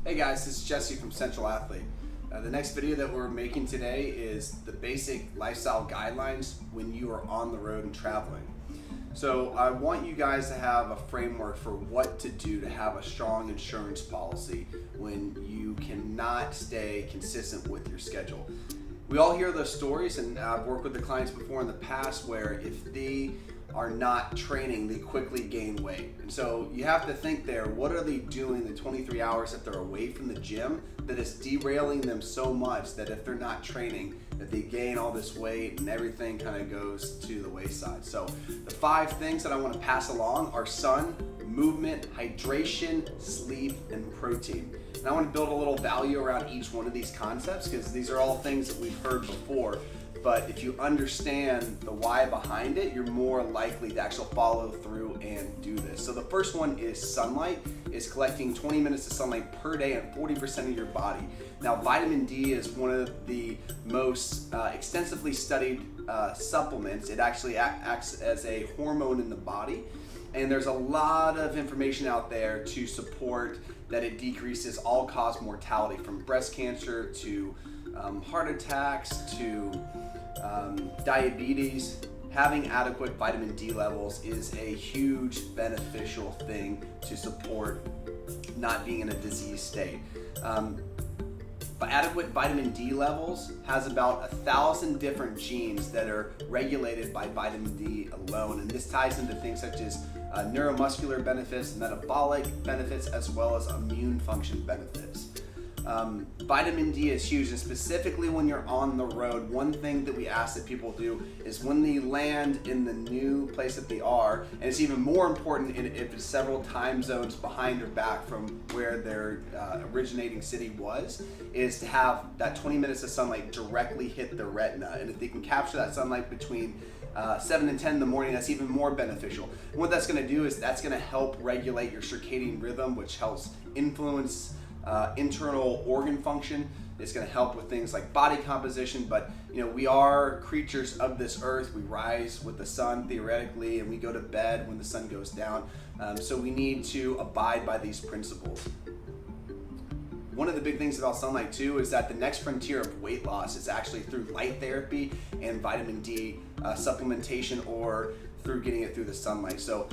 Hey guys, this is Jesse from Central Athlete. The next video that we're making today is the basic lifestyle guidelines when you are on the road and traveling. So I want you guys to have a framework for what to do to have a strong insurance policy when you cannot stay consistent with your schedule. We all hear those stories, and I've worked with the clients before in the past where if they are not training, they quickly gain weight. And so you have to think there, what are they doing the 23 hours that they're away from the gym that is derailing them so much that if they're not training, that they gain all this weight and everything kind of goes to the wayside. So the 5 things that I want to pass along are sun, movement, hydration, sleep, and protein. And I want to build a little value around each one of these concepts because these are all things that we've heard before. But if you understand the why behind it, you're more likely to actually follow through and do this. So the first one is sunlight, is collecting 20 minutes of sunlight per day at 40% of your body. Now, vitamin D is one of the most extensively studied supplements. It actually acts as a hormone in the body. And there's a lot of information out there to support that it decreases all-cause mortality from breast cancer to heart attacks to diabetes. Having adequate vitamin D levels is a huge beneficial thing to support not being in a disease state. Adequate vitamin D levels has about 1,000 different genes that are regulated by vitamin D alone, and this ties into things such as neuromuscular benefits, metabolic benefits, as well as immune function benefits. Vitamin D is huge, and specifically when you're on the road, one thing that we ask that people do is when they land in the new place that they are, and it's even more important if it's several time zones behind or back from where their originating city was, is to have that 20 minutes of sunlight directly hit the retina. And if they can capture that sunlight between 7 and 10 in the morning, that's even more beneficial. And what that's going to do is that's going to help regulate your circadian rhythm, which helps influence internal organ function. It's going to help with things like body composition, but we are creatures of this earth. We rise with the sun theoretically, and we go to bed when the sun goes down. So we need to abide by these principles. One of the big things about sunlight too is that the next frontier of weight loss is actually through light therapy and vitamin D supplementation, or through getting it through the sunlight. So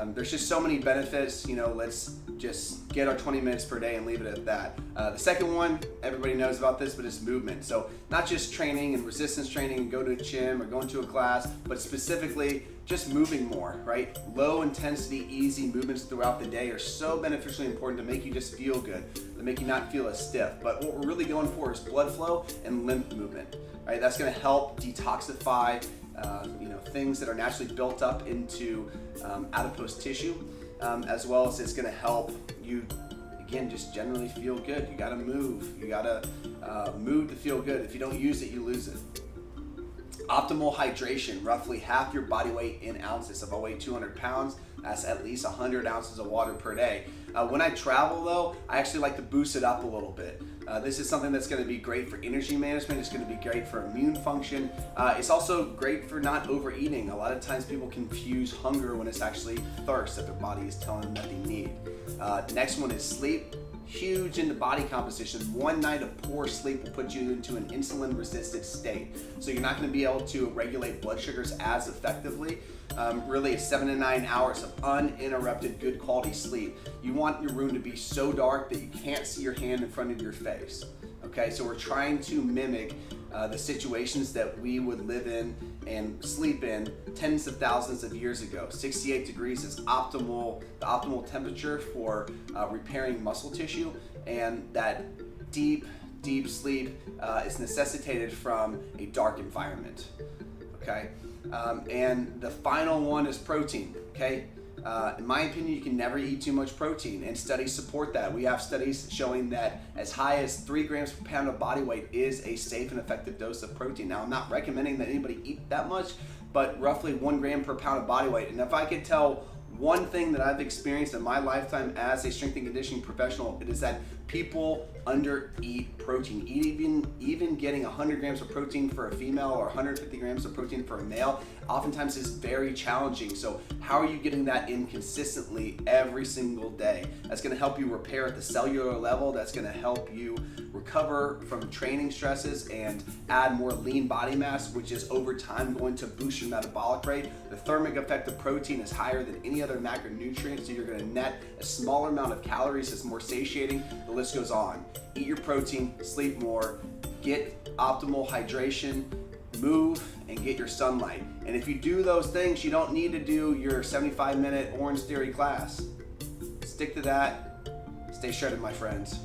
there's just so many benefits. Let's just get our 20 minutes per day and leave it at that. The second one, everybody knows about this, but it's movement. So not just training and resistance training and go to a gym or going to a class, but specifically just moving more, right? Low intensity, easy movements throughout the day are so beneficially important to make you just feel good, to make you not feel as stiff. But what we're really going for is blood flow and lymph movement, right? That's gonna help detoxify things that are naturally built up into adipose tissue, as well as it's going to help you, again, just generally feel good. You got to move. You got to move to feel good. If you don't use it, you lose it. Optimal hydration, roughly half your body weight in ounces. If I weigh 200 pounds, that's at least 100 ounces of water per day. When I travel though, I actually like to boost it up a little bit. This is something that's going to be great for energy management. It's going to be great for immune function. It's also great for not overeating. A lot of times people confuse hunger when it's actually thirst that their body is telling them that they need. Next one is sleep. Huge into body composition. One night of poor sleep will put you into an insulin resistant state. So you're not going to be able to regulate blood sugars as effectively. Really 7 to 9 hours of uninterrupted good quality sleep. You want your room to be so dark that you can't see your hand in front of your face. Okay, so we're trying to mimic the situations that we would live in and sleep in tens of thousands of years ago. 68 degrees is the optimal temperature for repairing muscle tissue, and that deep sleep is necessitated from a dark environment. Okay, and the final one is protein. Okay. In my opinion, you can never eat too much protein, and studies support that. We have studies showing that as high as 3 grams per pound of body weight is a safe and effective dose of protein. Now, I'm not recommending that anybody eat that much, but roughly 1 gram per pound of body weight. And if I could tell One thing that I've experienced in my lifetime as a strength and conditioning professional, it is that people undereat protein. Even getting 100 grams of protein for a female or 150 grams of protein for a male oftentimes is very challenging. So how are you getting that in consistently every single day? That's going to help you repair at the cellular level. That's going to help you recover from training stresses and add more lean body mass, which is over time going to boost your metabolic rate. The thermic effect of protein is higher than any other macronutrient, so you're going to net a smaller amount of calories. It's more satiating. The list goes on. Eat your protein, sleep more, get optimal hydration, move, and get your sunlight. And if you do those things, you don't need to do your 75-minute Orange Theory class. Stick to that. Stay shredded, my friends.